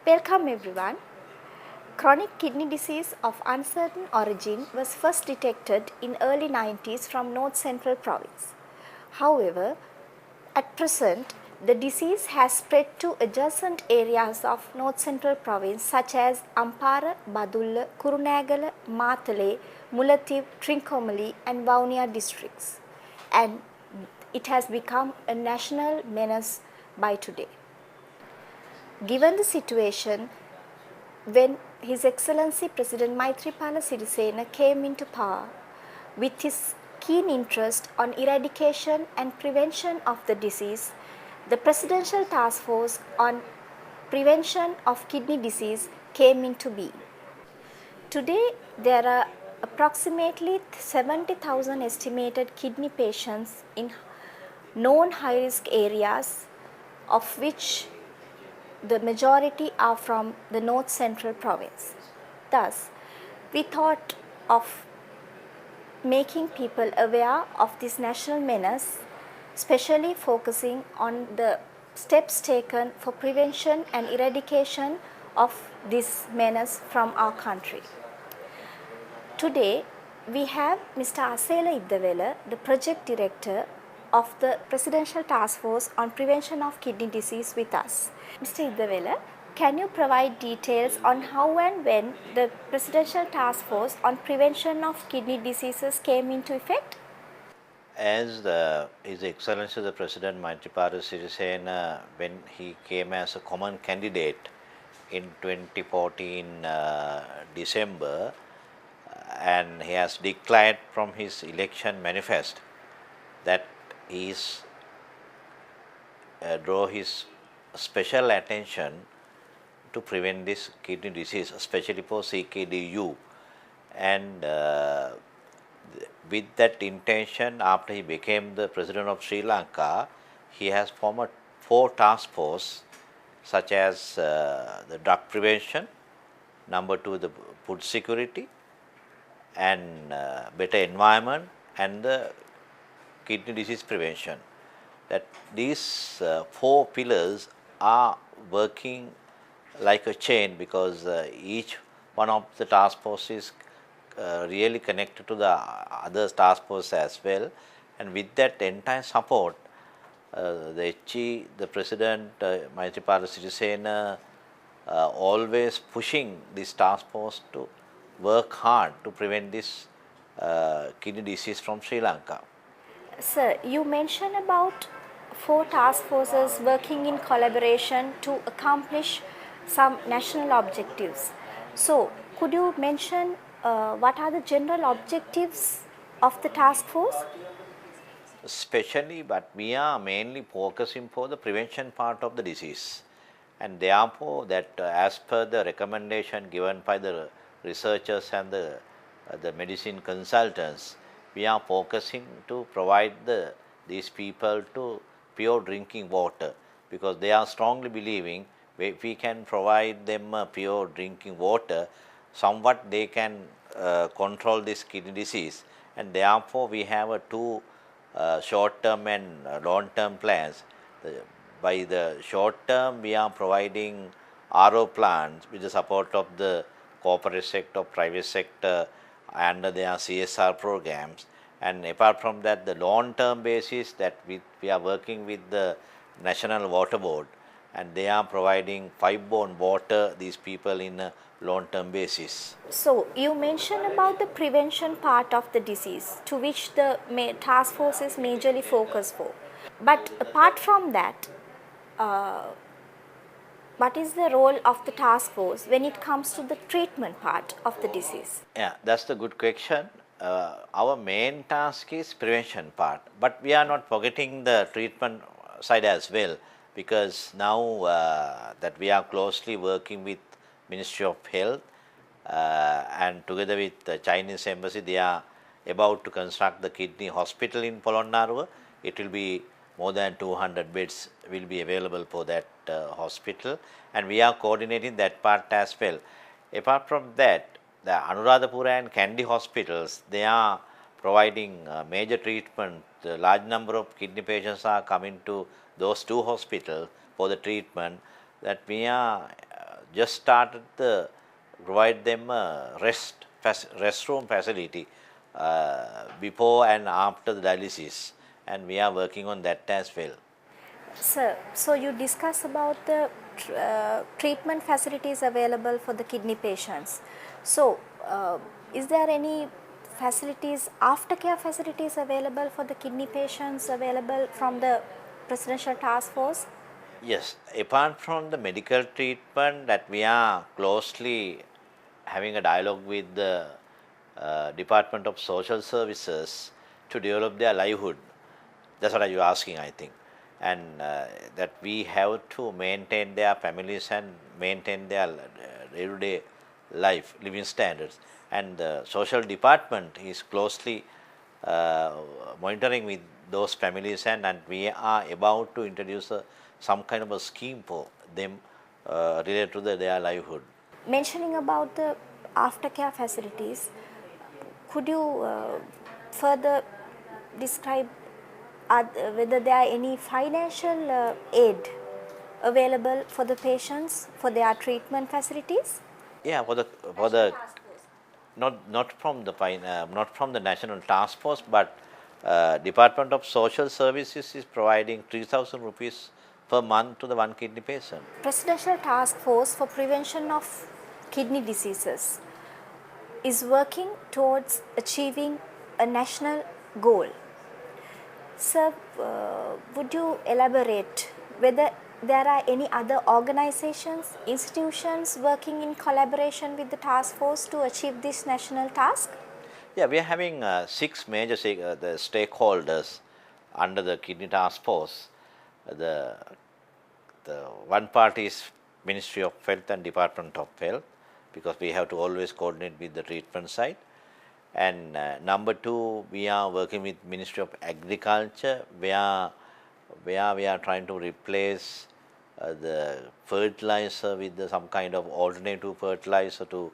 Welcome everyone. Chronic kidney disease of uncertain origin was first detected in early 90s from North Central province. However, at present, the disease has spread to adjacent areas of North Central province such as Ampara, Badulla, Kurunegala, Matale, Mullaitivu, Trincomalee and Vavuniya districts, and it has become a national menace by today. Given the situation, when His Excellency President Maithripala Sirisena came into power, with his keen interest on eradication and prevention of the disease, the Presidential Task Force on Prevention of Kidney Disease came into being. Today, there are approximately 70,000 estimated kidney patients in known high-risk areas, of which the majority are from the North Central province. Thus, we thought of making people aware of this national menace, especially focusing on the steps taken for prevention and eradication of this menace from our country. Today, we have Mr. Asela Iddawala, the Project Director of the Presidential Task Force on Prevention of Kidney Disease with us. Mr. Iddawala, can you provide details on how and when the Presidential Task Force on Prevention of Kidney Diseases came into effect? As His Excellency the President Maithripala Sirisena, when he came as a common candidate in 2014 December, and he has declared from his election manifest that he is draw his special attention to prevent this kidney disease, especially for CKDU. And with that intention, after he became the President of Sri Lanka, he has formed 4 task force, such as the drug prevention, number 2 the food security, and better environment, and the kidney disease prevention. That these 4 pillars are working like a chain, because each one of the task forces really connected to the other task force as well. And with that entire support, the HE, the President Maithripala Sirisena, always pushing this task force to work hard to prevent this kidney disease from Sri Lanka. Sir, you mentioned about 4 task forces working in collaboration to accomplish some national objectives. So, could you mention what are the general objectives of the task force? Especially, but we are mainly focusing for the prevention part of the disease, and therefore that as per the recommendation given by the researchers and the medicine consultants, we are focusing to provide these people to pure drinking water, because they are strongly believing if we can provide them pure drinking water, somewhat they can control this kidney disease. And therefore we have 2 short-term and long-term plans. By the short term, we are providing RO plants with the support of the corporate sector, private sector, and there are CSR programs. And apart from that, the long-term basis, that we are working with the National Water Board, and they are providing pipe-borne water these people in a long-term basis. So, you mentioned about the prevention part of the disease, to which the task force is majorly focused for. But apart from that, what is the role of the task force when it comes to the treatment part of the disease? Yeah, that's the good question. Our main task is prevention part, but we are not forgetting the treatment side as well, because now that we are closely working with Ministry of Health, and together with the Chinese Embassy, they are about to construct the kidney hospital in Polonnaruwa. It will be more than 200 beds will be available for that hospital, and we are coordinating that part as well. Apart from that, the Anuradhapura and Kandy hospitals, they are providing major treatment. The large number of kidney patients are coming to those 2 hospitals for the treatment. That we are just started the provide them a restroom facility before and after the dialysis, and we are working on that as well. Sir, so you discuss about the treatment facilities available for the kidney patients. So, is there any facilities, aftercare facilities available for the kidney patients available from the Presidential Task Force? Yes, apart from the medical treatment that we are closely having a dialogue with the Department of Social Services to develop their livelihood. That's what you are asking, I think. And that we have to maintain their families and maintain their everyday life, living standards. And the social department is closely monitoring with those families, and we are about to introduce some kind of a scheme for them related to their livelihood. Mentioning about the aftercare facilities, could you further describe whether there are any financial aid available for the patients for their treatment facilities? Yeah, for the not from the not from the National Task Force, but Department of Social Services is providing 3,000 rupees per month to the one kidney patient. Presidential Task Force for Prevention of Kidney Diseases is working towards achieving a national goal. Sir, would you elaborate whether there are any other organizations, institutions working in collaboration with the task force to achieve this national task? Yeah, we are having 6 major the stakeholders under the kidney task force. The one part is Ministry of Health and Department of Health, because we have to always coordinate with the treatment side. And number 2, we are working with Ministry of Agriculture, where we are trying to replace the fertilizer with some kind of alternative fertilizer to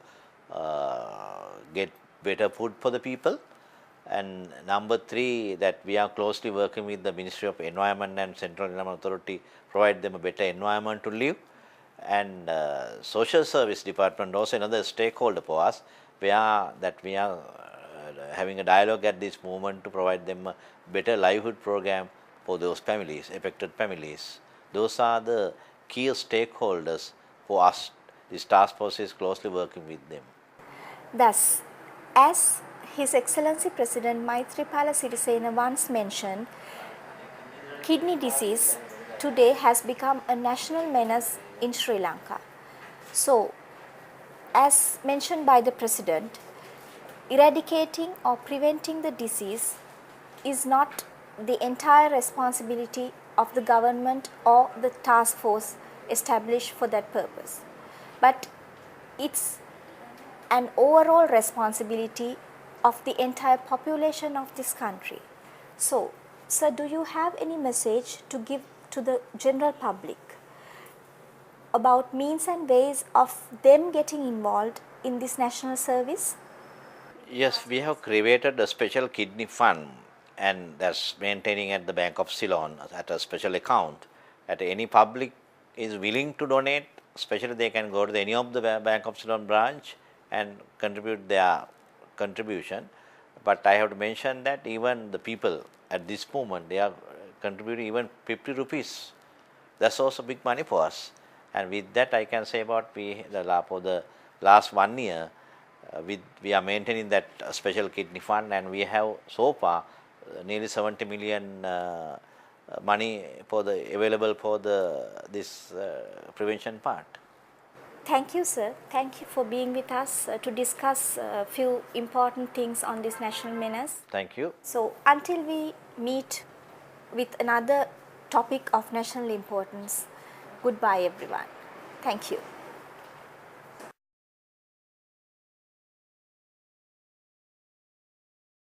get better food for the people. And number 3, that we are closely working with the Ministry of Environment and Central Environment Authority, provide them a better environment to live. And Social Service Department also another stakeholder for us, where that we are having a dialogue at this moment to provide them a better livelihood program for those families, affected families. Those are the key stakeholders for us. This task force is closely working with them. Thus, as His Excellency President Maithripala Sirisena once mentioned, kidney disease today has become a national menace in Sri Lanka. So, as mentioned by the President, eradicating or preventing the disease is not the entire responsibility of the government or the task force established for that purpose, but it's an overall responsibility of the entire population of this country. So, sir, do you have any message to give to the general public about means and ways of them getting involved in this national service? Yes, we have created a special kidney fund, and that's maintaining at the Bank of Ceylon at a special account. At any public is willing to donate, especially they can go to any of the Bank of Ceylon branch and contribute their contribution. But I have to mention that even the people at this moment, they are contributing even 50 rupees. That's also big money for us. And with that, I can say about for the last 1 year, we are maintaining that special kidney fund, and we have so far nearly 70 million money for available for this prevention part. Thank you, sir. Thank you for being with us to discuss a few important things on this national menace. Thank you. So, until we meet with another topic of national importance, goodbye everyone. Thank you.